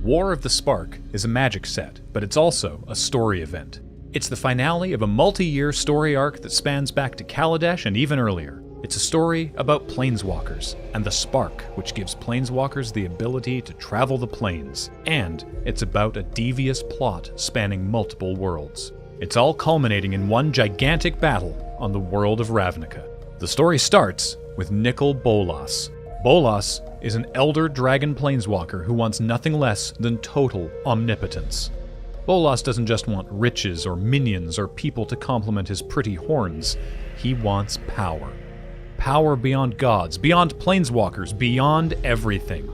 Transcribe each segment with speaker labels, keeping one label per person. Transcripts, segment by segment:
Speaker 1: War of the Spark is a magic set, but it's also a story event. It's the finale of a multi-year story arc that spans back to Kaladesh and even earlier. It's a story about planeswalkers, and the spark which gives planeswalkers the ability to travel the planes. And it's about a devious plot spanning multiple worlds. It's all culminating in one gigantic battle on the world of Ravnica. The story starts with Nicol Bolas. Bolas is an elder dragon planeswalker who wants nothing less than total omnipotence. Bolas doesn't just want riches or minions or people to complement his pretty horns. He wants power. Power beyond gods, beyond planeswalkers, beyond everything.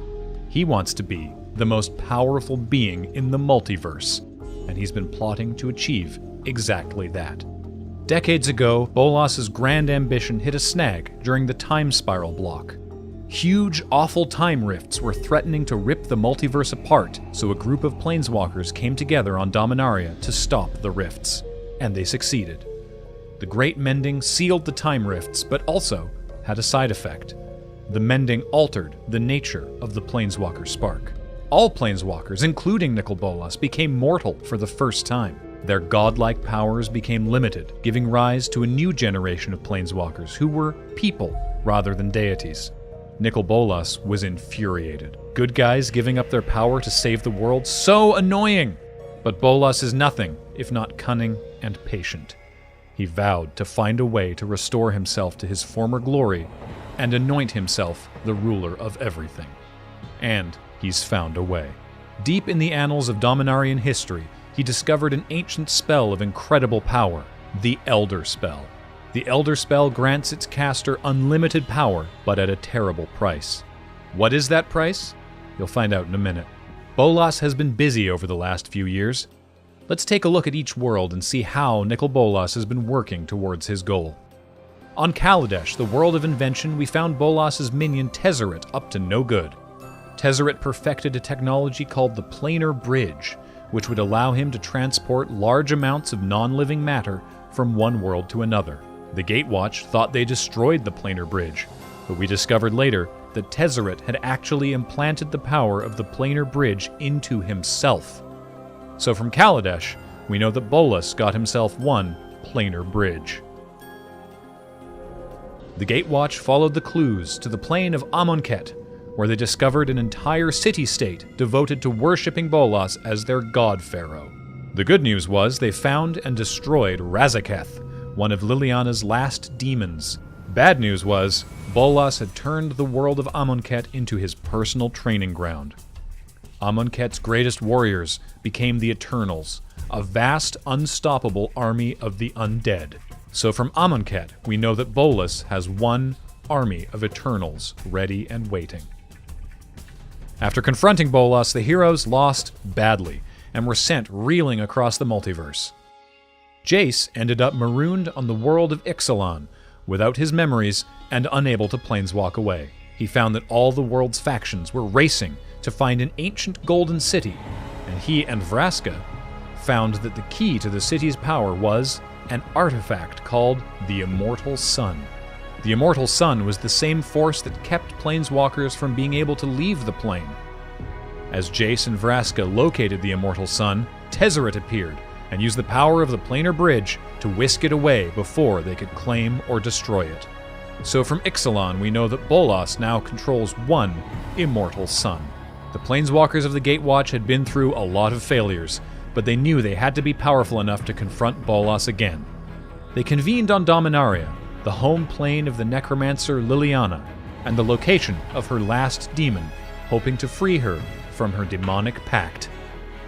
Speaker 1: He wants to be the most powerful being in the multiverse, and he's been plotting to achieve exactly that. Decades ago, Bolas's grand ambition hit a snag during the time spiral block. Huge, awful time rifts were threatening to rip the multiverse apart, so a group of planeswalkers came together on Dominaria to stop the rifts. And they succeeded. The Great Mending sealed the time rifts, but also had a side effect. The mending altered the nature of the planeswalker spark. All planeswalkers, including Nicol Bolas, became mortal for the first time. Their godlike powers became limited, giving rise to a new generation of planeswalkers who were people rather than deities. Nicol Bolas was infuriated. Good guys giving up their power to save the world? So annoying! But Bolas is nothing if not cunning and patient. He vowed to find a way to restore himself to his former glory and anoint himself the ruler of everything. And he's found a way. Deep in the annals of Dominarian history, he discovered an ancient spell of incredible power, the Elder Spell. The Elder Spell grants its caster unlimited power, but at a terrible price. What is that price? You'll find out in a minute. Bolas has been busy over the last few years. Let's take a look at each world and see how Nicol Bolas has been working towards his goal. On Kaladesh, the world of invention, we found Bolas's minion Tezzeret up to no good. Tezzeret perfected a technology called the Planar Bridge, which would allow him to transport large amounts of non-living matter from one world to another. The Gatewatch thought they destroyed the Planar Bridge, but we discovered later that Tezzeret had actually implanted the power of the Planar Bridge into himself. So from Kaladesh, we know that Bolas got himself one Planar Bridge. The Gatewatch followed the clues to the plane of Amonkhet, where they discovered an entire city-state devoted to worshipping Bolas as their god pharaoh. The good news was they found and destroyed Razaketh, one of Liliana's last demons. Bad news was, Bolas had turned the world of Amonkhet into his personal training ground. Amonkhet's greatest warriors became the Eternals, a vast, unstoppable army of the undead. So from Amonkhet, we know that Bolas has one army of Eternals ready and waiting. After confronting Bolas, the heroes lost badly and were sent reeling across the multiverse. Jace ended up marooned on the world of Ixalan, without his memories and unable to planeswalk away. He found that all the world's factions were racing to find an ancient golden city, and he and Vraska found that the key to the city's power was an artifact called the Immortal Sun. The Immortal Sun was the same force that kept planeswalkers from being able to leave the plane. As Jace and Vraska located the Immortal Sun, Tezzeret appeared and used the power of the Planar Bridge to whisk it away before they could claim or destroy it. So from Ixalan, we know that Bolas now controls one Immortal Sun. The Planeswalkers of the Gatewatch had been through a lot of failures, but they knew they had to be powerful enough to confront Bolas again. They convened on Dominaria, the home plane of the necromancer Liliana, and the location of her last demon, hoping to free her from her demonic pact.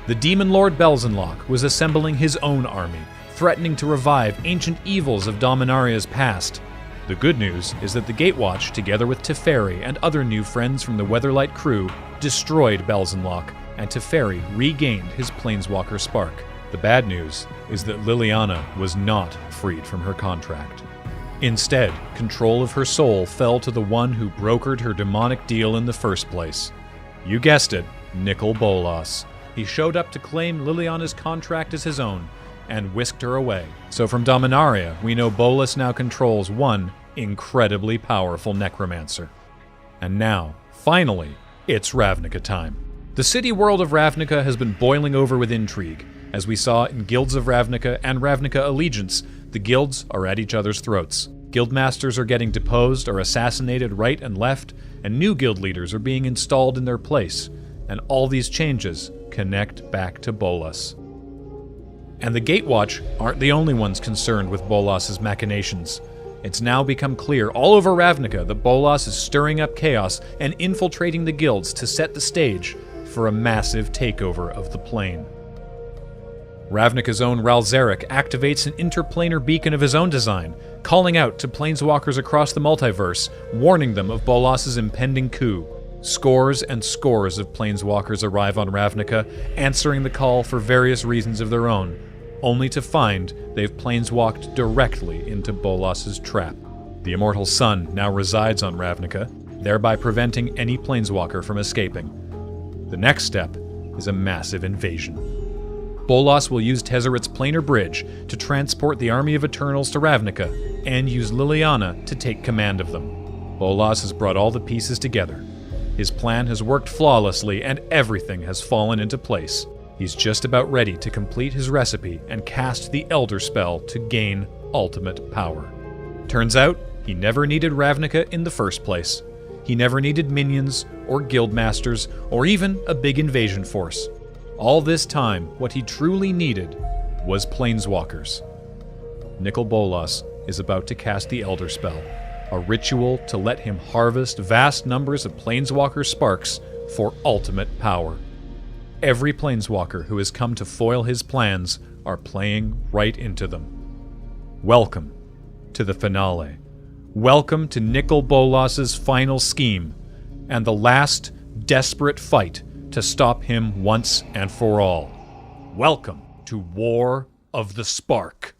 Speaker 1: The demon lord Belzenlok was assembling his own army, threatening to revive ancient evils of Dominaria's past. The good news is that the Gatewatch, together with Teferi and other new friends from the Weatherlight crew, destroyed Belzenlok, and Teferi regained his Planeswalker spark. The bad news is that Liliana was not freed from her contract. Instead, control of her soul fell to the one who brokered her demonic deal in the first place. You guessed it, Nicol Bolas. He showed up to claim Liliana's contract as his own, and whisked her away. So from Dominaria, we know Bolas now controls one incredibly powerful necromancer. And now, finally, it's Ravnica time. The city world of Ravnica has been boiling over with intrigue. As we saw in Guilds of Ravnica and Ravnica Allegiance, the guilds are at each other's throats. Guildmasters are getting deposed or assassinated right and left, and new guild leaders are being installed in their place. And all these changes connect back to Bolas. And the Gatewatch aren't the only ones concerned with Bolas's machinations. It's now become clear all over Ravnica that Bolas is stirring up chaos and infiltrating the guilds to set the stage for a massive takeover of the plane. Ravnica's own Ralzeric activates an interplanar beacon of his own design, calling out to planeswalkers across the multiverse, warning them of Bolas's impending coup. Scores and scores of planeswalkers arrive on Ravnica, answering the call for various reasons of their own, only to find they've planeswalked directly into Bolas's trap. The Immortal Sun now resides on Ravnica, thereby preventing any planeswalker from escaping. The next step is a massive invasion. Bolas will use Tezzeret's planar bridge to transport the army of Eternals to Ravnica, and use Liliana to take command of them. Bolas has brought all the pieces together. His plan has worked flawlessly, and everything has fallen into place. He's just about ready to complete his recipe and cast the Elder Spell to gain ultimate power. Turns out, he never needed Ravnica in the first place. He never needed minions, or guildmasters, or even a big invasion force. All this time, what he truly needed was planeswalkers. Nicol Bolas is about to cast the Elder Spell, a ritual to let him harvest vast numbers of planeswalker sparks for ultimate power. Every planeswalker who has come to foil his plans are playing right into them. Welcome to the finale. Welcome to Nicol Bolas's final scheme, and the last desperate fight to stop him once and for all. Welcome to War of the Spark.